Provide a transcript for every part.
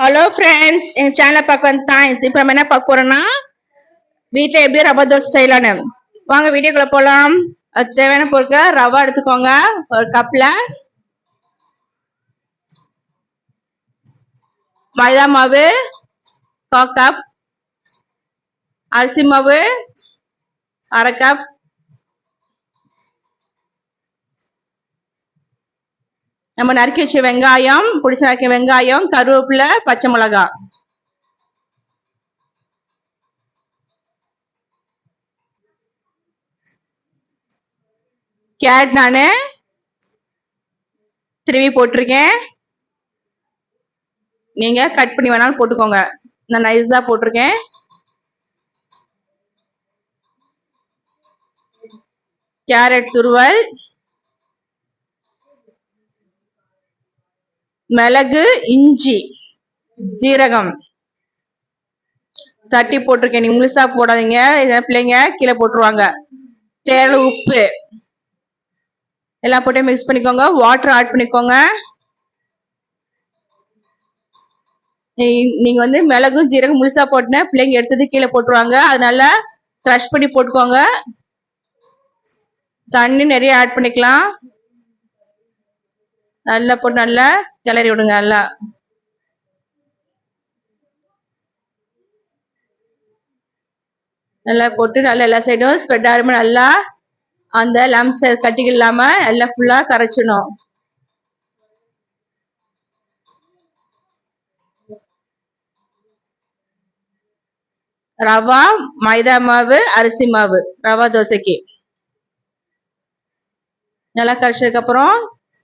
Hello friends, என் சேனலை பார்க்க வந்துட்டான். இப்போ நம்ம என்ன பார்க்க போறோம்னா, வீட்டில் எப்படி ரவா தோசை செய்யலான்னு. வாங்க வீடியோக்குள்ள போகலாம். அது தேவையான பொருட்கள்: ரவா எடுத்துக்கோங்க ஒரு கப்ல, மைதா மாவு 1/4 கப், அரிசி மாவு 1/2 கப், நம்ம நறுக்கி வச்ச வெங்காயம், பிடிச்ச நறுக்கிய வெங்காயம், கருவேப்பிலை, பச்சை மிளகாய். கேரட் நானு திருவி போட்டிருக்கேன். நீங்க கட் பண்ணி வேணாலும் போட்டுக்கோங்க. நான் நைஸா போட்டிருக்கேன். கேரட் துருவல், மிளகு, இஞ்சி, ஜீரகம் தட்டி போட்டிருக்கேன். நீங்க முழுசா போடாதீங்க, பிள்ளைங்க கீழே போட்டுருவாங்க. தேவை உப்பு எல்லாம் போட்டு மிக்ஸ் பண்ணிக்கோங்க. வாட்டர் ஆட் பண்ணிக்கோங்க. நீங்க மிளகும் ஜீரகம் முழுசா போட்டுனா பிள்ளைங்க எடுத்தது கீழே போட்டுருவாங்க. அதனால க்ரஷ் பண்ணி போட்டுக்கோங்க. தண்ணி நிறைய ஆட் பண்ணிக்கலாம். நல்லா போட்டு நல்லா கிளறி விடுங்க. நல்லா போட்டு நல்லா எல்லா சைடும் ஸ்ப்ரெட் ஆகாம நல்லா அந்த லம்ஸ் கட்டிகள் இல்லாம எல்லாம் ஃபுல்லா கரைச்சிடணும். ரவா, மைதா மாவு, அரிசி மாவு ரவா தோசைக்கு நல்லா கரைச்சதுக்கு அப்புறம்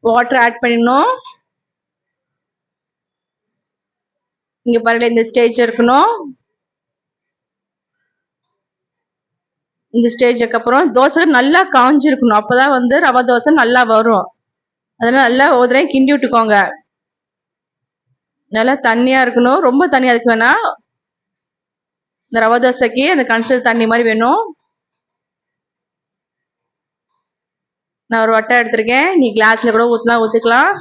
வாட்டர் ஆட் பண்ணிடணும். இங்க பாருங்க, இந்த ஸ்டேஜ் இருக்கணும். இந்த ஸ்டேஜுக்கு அப்புறம் தோசை நல்லா காஞ்சிருக்கணும். அப்பதான் ரவா தோசை நல்லா வரும். அதனால நல்லா ஒரு கிண்டி விட்டுக்கோங்க. நல்லா தண்ணியா இருக்கணும், ரொம்ப தண்ணியா இருக்கு வேணாம். இந்த ரவா தோசைக்கு அந்த கன்சிஸ்டன்சி தண்ணி மாதிரி வேணும். நான் ஒரு வட்டை எடுத்திருக்கேன். நீ கிளாஸ்ல கூட ஊத்திக்கலாம்.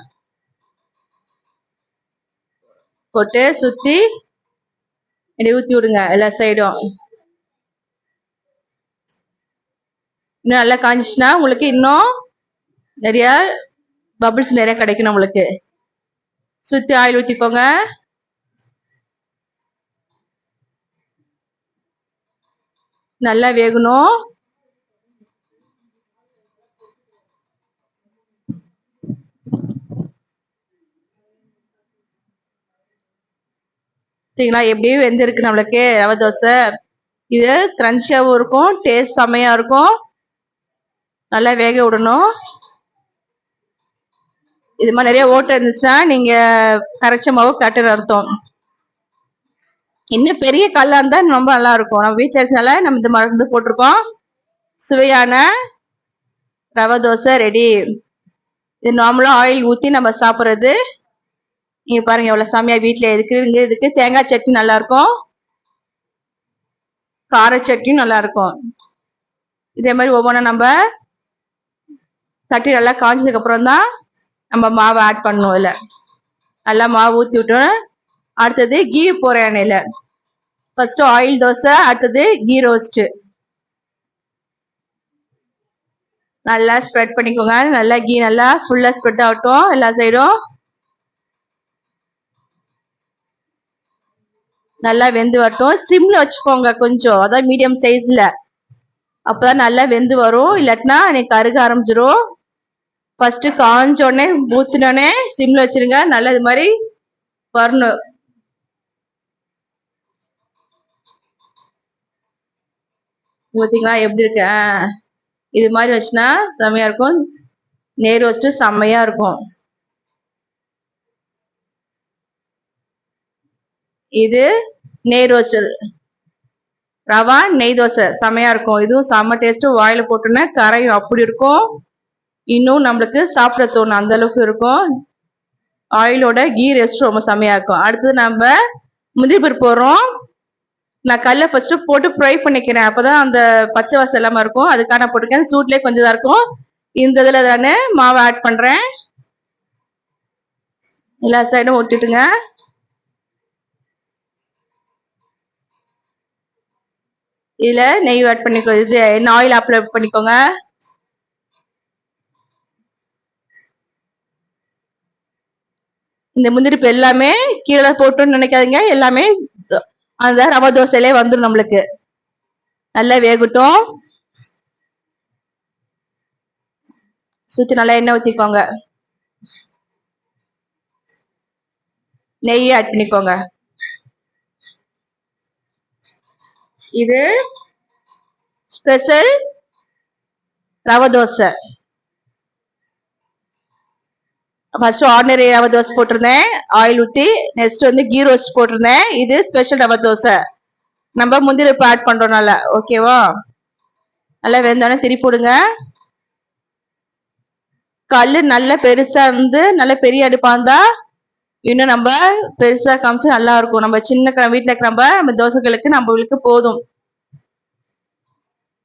போட்டு சுத்தி இப்படி ஊத்தி விடுங்க எல்லா சைடும். இன்னும் நல்லா காஞ்சிச்சுன்னா உங்களுக்கு இன்னும் நிறைய பபிள்ஸ் நிறைய கிடைக்கணும். உங்களுக்கு சுத்தி ஆயில் ஊத்திக்கோங்க. நல்லா வேகணும். எப்படி வெந்திருக்கு நம்மளுக்கு ரவை தோசை. இது கிரன்ச்சியாவும் இருக்கும், டேஸ்ட் செம்மையா இருக்கும். நல்லா வேக விடணும். இது மாதிரி நிறைய ஓட்டை இருந்துச்சுன்னா நீங்க கரைச்ச மாவு கட்டுற அர்த்தம். இன்னும் பெரிய கல்லா இருந்தா ரொம்ப நல்லா இருக்கும். நம்ம வீட்டுல இருக்கனால நம்ம இந்த மருந்து போட்டிருக்கோம். சுவையான ரவை தோசை ரெடி. இது நார்மலா ஆயில் ஊத்தி நம்ம சாப்பிட்றது. நீங்க பாருங்க எவ்வளவு செம்மையா வீட்டுல இதுக்கு தேங்காய் சட்னி நல்லா இருக்கும், கார சட்னியும் நல்லா இருக்கும். இதே மாதிரி ஒவ்வொன்றா நம்ம தட்டி நல்லா காஞ்சதுக்கு அப்புறம் தான் நம்ம மாவை ஆட் பண்ணணும். இல்ல நல்லா மாவு ஊத்தி விட்டோம். அடுத்தது கீ போற எண்ணெயில ஃபர்ஸ்ட் ஆயில் தோசை, அடுத்தது கீ ரோஸ்ட். நல்லா ஸ்ப்ரெட் பண்ணிக்கோங்க. நல்லா கீ நல்லா ஃபுல்லா ஸ்ப்ரெட் ஆகட்டும் எல்லா சைடும். நல்லா வெந்து வரட்டும். சிம்ல வச்சுக்கோங்க கொஞ்சம், அதான் மீடியம் சைஸ்ல. அப்பதான் நல்லா வெந்து வரும். இல்லாட்டினா எனக்கு கருக ஆரம்பிச்சிடும். ஃபர்ஸ்ட் காஞ்சோடனே ஊத்தினோடனே சிம்ல வச்சிருங்க. நல்லா இது மாதிரி வரணும். ஊத்திங்களா எப்படி இருக்கு? இது மாதிரி வச்சுனா செம்மையா இருக்கும். நெய் ரோஸ்ட் செம்மையா இருக்கும். இது நெய் ரோஸ்ட் ரவா நெய் தோசை செம்மையா இருக்கும். இதுவும் செம்ம டேஸ்ட். வாயில போட்டோன்னா கரையும் அப்படி இருக்கும். இன்னும் நம்மளுக்கு சாப்பிட தோணும் அந்த அளவுக்கு இருக்கும். ஆயிலோட கீ ரோஸ்ட் ரொம்ப செம்மையா இருக்கும். அடுத்தது நம்ம முந்திரி பருப்பு போடுறோம். நான் கல்ல ஃபர்ஸ்ட் போட்டு ஃப்ரை பண்ணிக்கிறேன். அப்பதான் அந்த பச்சை வாசம் இல்லாம இருக்கும். அதுக்காக நான் போட்டிருக்கேன். சூட்லேயே கொஞ்சம் தான் இருக்கும். இந்த இதுல தானே மாவை ஆட் பண்றேன். எல்லா சைடும் ஒட்டிட்டுங்க. இதுல நெய் ஆட் பண்ணிக்கோ, இது என்ன ஆயில் அப்ளை பண்ணிக்கோங்க. இந்த முந்திரிப்பு எல்லாமே கீழே போட்டோம்னு நினைக்காதீங்க, எல்லாமே அந்த ரவா தோசையிலே வந்துடும் நம்மளுக்கு. நல்லா வேகட்டும். சுத்தி நல்லா எண்ணெய் ஊத்திக்கோங்க, நெய் ஆட் பண்ணிக்கோங்க. இது special rava dosa. First ordinary rava dosa போட்டிருந்தேன் ஆயில் ஊற்றி, நெக்ஸ்ட் வந்து கீ ரோஸ்ட் போட்டிருந்தேன். இது ஸ்பெஷல் ரவா தோசை. நம்ம முந்திரி ஆட் பண்றோம் நல்லா. ஓகேவா? நல்லா வெந்தோடனே திருப்பி விடுங்க. கல்லு நல்ல பெருசா இருந்து நல்ல பெரிய அடுப்பா இருந்தா இன்னும் நம்ம பெருசா காமிச்சு நல்லா இருக்கும். நம்ம சின்ன வீட்டுல இருக்கிற நம்ம தோசைகளுக்கு நம்மளுக்கு போதும்.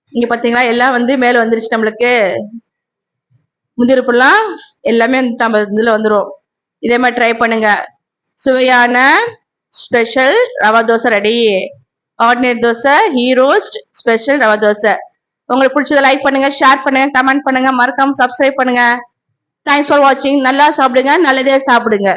இங்க பாத்தீங்களா எல்லாம் வந்து மேல வந்துருச்சு நம்மளுக்கு. முந்திரிப்புலாம் எல்லாமே நம்ம இதுல வந்துடும். இதே மாதிரி ட்ரை பண்ணுங்க. சுவையான special rava dosa ready. Ordinary dosa, he roast, special rava dosa. உங்களுக்கு பிடிச்சதை லைக் பண்ணுங்க, ஷேர் பண்ணுங்க, கமெண்ட் பண்ணுங்க, மறக்காம சப்ஸ்கிரைப் பண்ணுங்க. தேங்க்ஸ் ஃபார் வாட்சிங். நல்லா சாப்பிடுங்க, நல்லதே சாப்பிடுங்க.